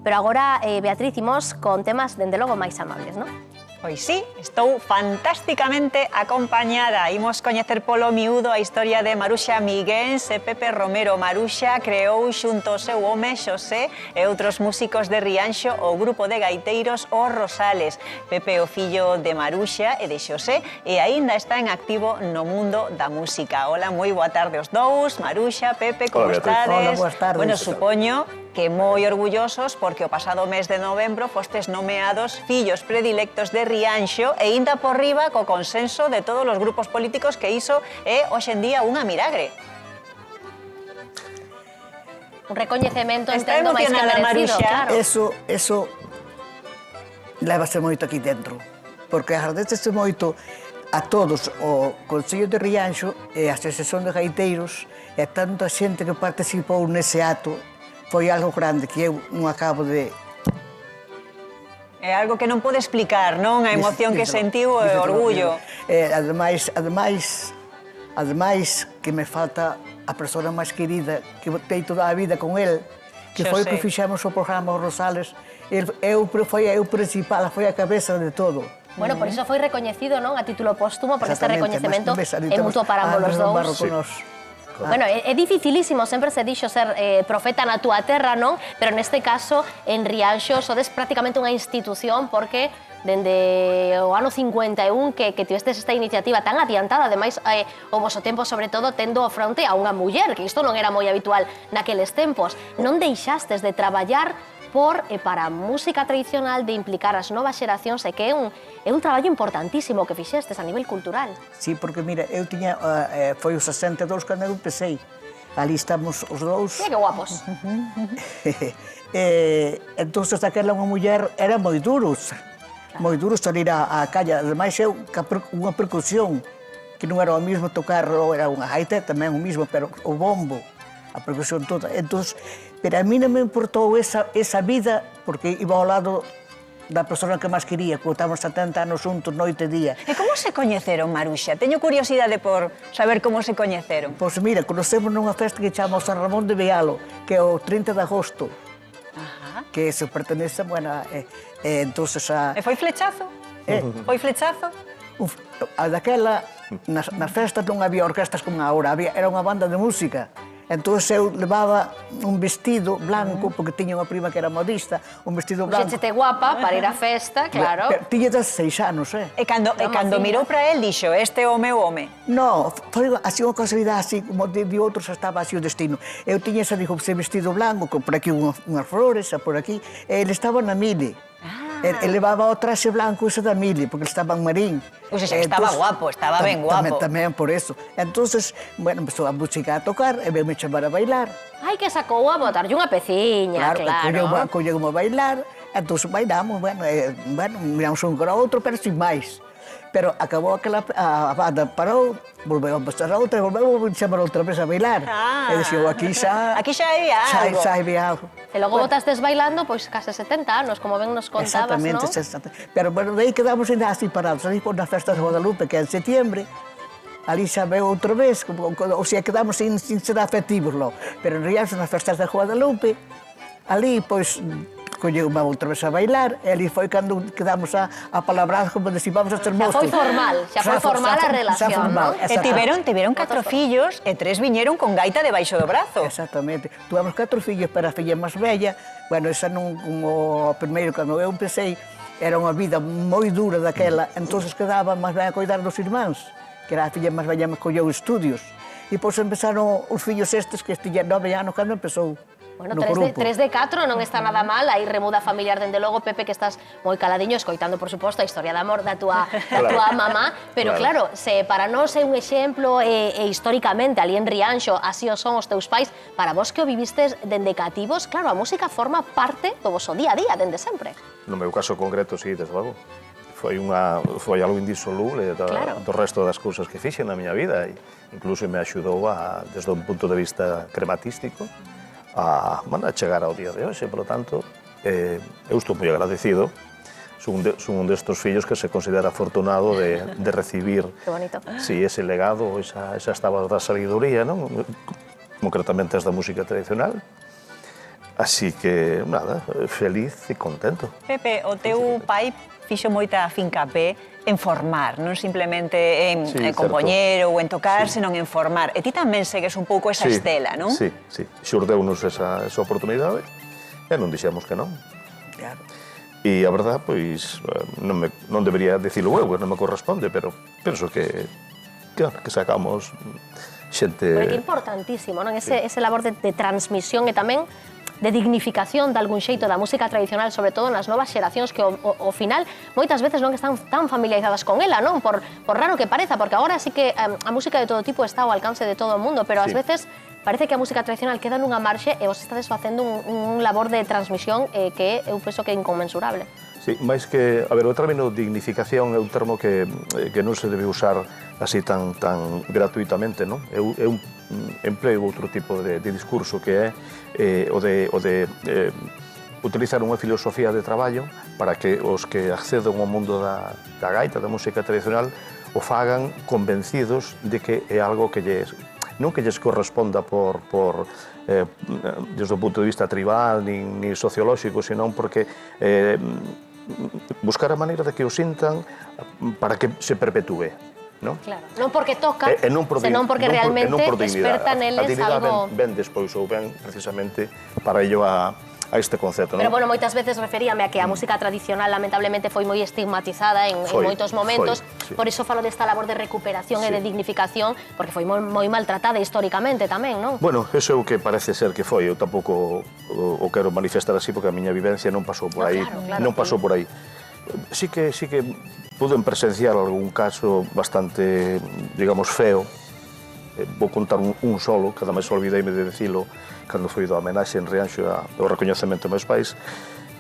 Pero agora, Beatriz, imos con temas, dende logo, máis amables, non? Pois sí, estou fantásticamente acompañada. Imos coñecer polo miúdo a historia de Maruxa Miguens e Pepe Romero. Maruxa creou xunto ao seu home Xosé e outros músicos de Rianxo o grupo de gaiteiros Os Rosales. Pepe o fillo de Maruxa e de Xosé e aínda está en activo no mundo da música. Hola, moi boa tarde aos dous. Maruxa, Pepe, como estades? Hola, boas tardes. Bueno, supoño que moi orgullosos porque o pasado mes de novembro fostes nomeados fillos predilectos de Rianxo e inda por riba co consenso de todos os grupos políticos, que iso é hoxe en día unha milagre. Un recoñecemento, Está entendo, máis que emocionada, merecido, Maruxa. claro. Eso lévase moito aquí dentro, porque agradecese moito a todos o Concello de Rianxo e a Asociación de Gaiteiros e a tanta xente que participou nese acto. Foi algo grande que eu non acabo de... É algo que non pode explicar, non? A emoción que sentiu e o orgullo. Ademais, que me falta a persona máis querida que tei toda a vida con el, que foi o que fixemos o programa Os Rosales. Foi eu principal, foi a cabeza de todo. Bueno, por iso foi recoñecido, non? A título póstumo, porque este recoñecemento é mutuo para ambos os dous. Bueno, é dificilísimo, sempre se dixo ser profeta na túa terra, non? Pero neste caso, en Rianxo, sodes prácticamente unha institución porque dende o ano 51 que tivestes esta iniciativa tan adiantada, ademais o voso tempo, sobre todo, tendo ao fronte a unha muller, que isto non era moi habitual naqueles tempos. Non deixastes de traballar para a música tradicional, de implicar as novas xeracións, e que é un traballo importantísimo que fixestes a nivel cultural. Sí, porque, mira, eu tiña, foi os 62 cando eu empecé. Ali estamos os dous. Mira que guapos. Entón, daquela unha muller era moi duros salir á calle. Ademais, eu, unha percusión, que non era o mismo tocar, era unha gaita, tamén o mismo, pero o bombo, a percusión toda. Entón, pero a mí non me importou esa vida, porque iba ao lado da persona que máis quería, porque estamos 70 anos juntos, noite e día. E como se coñeceron, Maruxa? Teño curiosidade por saber como se coñeceron. Pois mira, conocemos nunha festa que chamamos San Ramón de Bealo, que é o 30 de agosto, que se pertenece, bueno, entonces a... E foi flechazo? Foi flechazo? Daquela, nas festas non había orquestas como agora, era unha banda de música. Entón eu levaba un vestido blanco, porque tiña unha prima que era modista, un vestido blanco. Xéchete guapa para ir á festa, claro. Tiña 16 anos, E cando mirou para el, dixo, este é o meu home. No, foi así unha casualidade, así como de outros estaba así o destino. Eu tiña ese vestido blanco, con por aquí unhas flores, por aquí, e ele estaba na mili. Ele levaba o traxe blanco ese da mili, porque ele estaba en Marín. Pois estaba guapo, estaba ben guapo. Tamén por eso. Entonces, bueno, empezou a música a tocar, e me chamar a bailar. Ai, que sacou a botarlle unha peciña, claro. Collemos a bailar, entón bailamos, bueno, miramos un cara ao outro, pero sin máis. Pero acabou aquela, a banda parou, volveu a empezar a outra, e volveu a chamar outra vez a bailar. E dixo, aquí xa había algo. Xa había algo. E logo botastes bailando, pois, case 70 anos, como ben nos contabas, non? Exactamente. Pero, bueno, de aí quedamos ainda así parados, ali por nas festas de Guadalupe, que é en setiembre, ali xa veu outra vez, ou sea, quedamos sin ser afectivos, pero en Rianxo, nas festas de Guadalupe, ali, pois, colleu unha outra vez a bailar, e ali foi cando quedamos a palabrar, como decir, vamos a ser mozos. Xa foi formal a relación, non? E tiveron 4 fillos, e 3 viñeron con gaita debaixo do brazo. Exactamente. Tuvemos 4 fillos, pero a filla máis bella, bueno, esa non, como o primeiro, cando eu empecé, era unha vida moi dura daquela, entonces quedaba máis ben a cuidar dos irmáns, que era a filla máis bella, me colleu estudios. E pois empezaron os fillos estes, que tiñan 9 anos cando empezou. Bueno, 3 de 4 non está nada mal, aí remuda familiar dende logo, Pepe, que estás moi caladiño, escoitando, por suposto, a historia de amor da túa mamá, pero claro, se para nós é un exemplo e históricamente ali en Rianxo, así o son os teus pais, para vos que o vivistes dende cativos, claro, a música forma parte do voso día a día, dende sempre. No meu caso concreto, sí, desde logo. Foi algo indisoluble do resto das cousas que fixen na miña vida, e incluso me axudou desde un punto de vista crematístico a chegar ao día de hoxe. Por lo tanto, eu estou moi agradecido. Son un destos fillos que se considera afortunado de recibir ese legado, esas tabas da sabiduría, concretamente as da música tradicional. Así que, nada, feliz e contento. Pepe, o teu pai fixo moita fincapé en formar, non simplemente en compoñer ou en tocar, senón en formar. E ti tamén segues un pouco esa estela, non? Sí, sí. Xurdeunos esa oportunidade e non dixemos que non. Claro. E a verdad, pois, non debería dicilo eu, non me corresponde, pero penso que sacamos xente... Porque é importantísimo, non? Ese labor de transmisión e tamén de dignificación de algún xeito da música tradicional, sobre todo nas novas xeracións que ao final moitas veces non están tan familiarizadas con ela, non? Por raro que pareza, porque agora sí que a música de todo tipo está ao alcance de todo o mundo, pero ás veces parece que a música tradicional queda nunha marxe e vos estades facendo un labor de transmisión que eu penso que é inconmensurable. Sí, máis que, a ver, o término dignificación é un termo que non se debe usar así tan gratuitamente, non? Eu empleo outro tipo de discurso que é o de utilizar unha filosofía de traballo para que os que acceden ao mundo da gaita, da música tradicional, o fagan convencidos de que é algo que non que lles corresponda desde o punto de vista tribal nin sociolóxico, senón porque buscar a maneira de que o sintan para que se perpetúe. Non? Claro, non porque toca, senón porque realmente desperta neles algo... A dignidade ven despois, ou ven precisamente para ello a este concepto. Pero, bueno, moitas veces referíame a que a música tradicional lamentablemente foi moi estigmatizada en moitos momentos, por iso falo desta labor de recuperación e de dignificación, porque foi moi maltratada históricamente tamén, non? Bueno, eso é o que parece ser que foi, eu tampouco o quero manifestar así porque a miña vivencia non pasou por aí, non pasou por aí. Sí que pude presenciar algún caso bastante, digamos, feo. Vou contar un solo, que ademais olvideime de dicilo cando foi do homenaxe en Rianxo ao recoñecemento dos meus pais.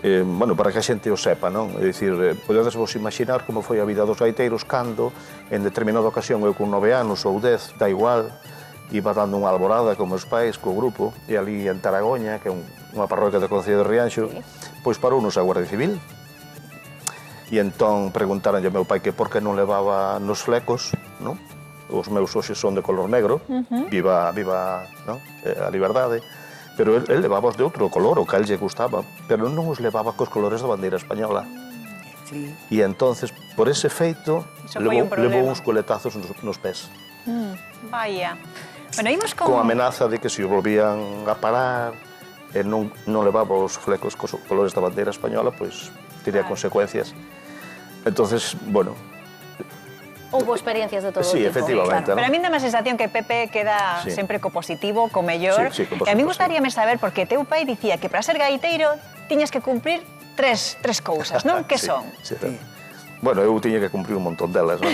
Bueno, para que a xente o sepa, non? É dicir, podedes vos imaginar como foi a vida dos gaiteiros cando, en determinada ocasión, eu con 9 anos ou 10, da igual, iba dando unha alborada con meus pais, co grupo, e ali en Taragoña, que é unha parroquia da Concello de Rianxo, pois parounos a Guardia Civil. E entón preguntaronlle ao meu pai que por que non levaba nos flecos, non? Os meus hoxes son de color negro, viva a liberdade, pero el levaba os de outro color, o que a el lle gustaba, pero non os levaba cos colores da bandeira española. E entonces, por ese feito, levou uns coletazos nos pés. Vaya. Bueno, imos con... Con amenaza de que se o volvían a parar e non levaba os flecos cos colores da bandeira española, pois teria consecuencias. Entonces, bueno... Houbo experiencias de todo tipo. Sí, efectivamente. Pero a mí dá má sensación que Pepe queda sempre co positivo, co mellor. E a mí gustaríame saber, porque teu pai dicía que para ser gaiteiro tiñas que cumprir tres cousas, non? Que son? Bueno, eu tiña que cumprir un montón delas, non?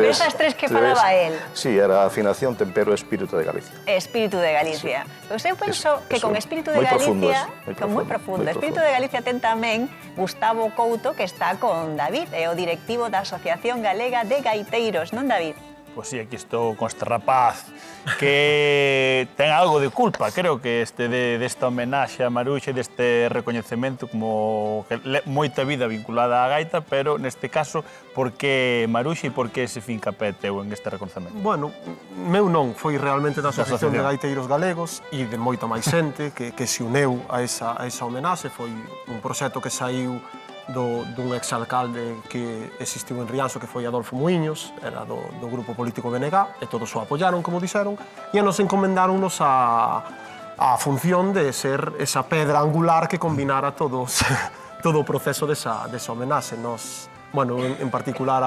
Esas tres que falaba él. Sí, era afinación, tempero e espírito de Galicia. Espírito de Galicia. Pois eu penso que con espírito de Galicia... Moi profundo. Espírito de Galicia ten tamén Gustavo Couto, que está con David, é o directivo da Asociación Galega de Gaiteiros, non, David? Pois sí, aquí estou con este rapaz que ten algo de culpa, creo que desta homenaxe a Maruxa e deste recoñecemento como moita vida vinculada á gaita, pero neste caso, por que Maruxa e por que ese fincapé teu en este recoñecemento? Bueno, meu non, foi realmente da Asociación de Gaiteiros Galegos e de moita máis xente que se uneu a esa homenaxe, foi un proxecto que saiu dun exalcalde que existiu en Rianxo, que foi Adolfo Muiños, era do grupo político BNG, e todos o apoyaron, como dixeron, e nos encomendáronnos a función de ser esa pedra angular que combinara todo o proceso desa homenaxe. Nos, bueno, en particular,